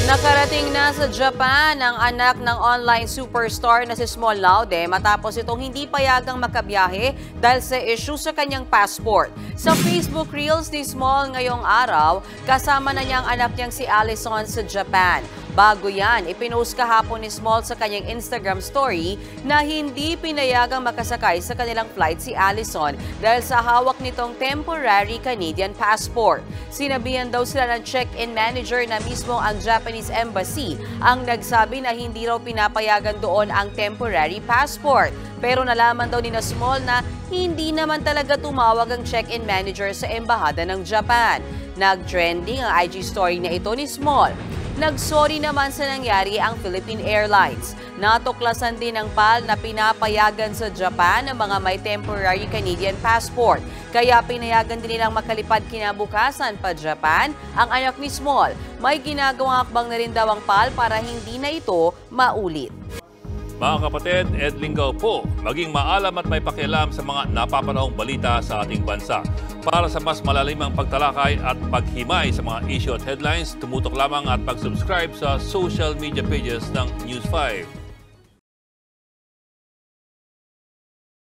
Nakarating na sa Japan ang anak ng online superstar na si Small Laude matapos itong hindi payagang makabiyahe dahil sa issue sa kanyang passport. Sa Facebook Reels ni Small ngayong araw, kasama na niya ang anak niyang si Allison sa Japan. Bago yan, ipinost kahapon ni Small sa kanyang Instagram story na hindi pinayagang makasakay sa kanilang flight si Allison dahil sa hawak nitong temporary Canadian passport. Sinabihan daw sila ng check-in manager na mismo ang Japanese Embassy ang nagsabi na hindi raw pinapayagan doon ang temporary passport. Pero nalaman daw ni Small na hindi naman talaga tumawag ang check-in manager sa Embahada ng Japan. Nag-trending ang IG story na ito ni Small. Nagsorry naman sa nangyari ang Philippine Airlines. Natuklasan din ng PAL na pinapayagan sa Japan ang mga may temporary Canadian passport. Kaya pinayagan din nilang makalipad kinabukasan pa Japan ang anak ni Small. May ginagawang hakbang na rin daw ang PAL para hindi na ito maulit. Mga kapatid, Ed Lingaw po, maging maalam at may pakialam sa mga napapanahong balita sa ating bansa. Para sa mas malalimang pagtalakay at paghimay sa mga issue at headlines, tumutok lamang at pag-subscribe sa social media pages ng News 5.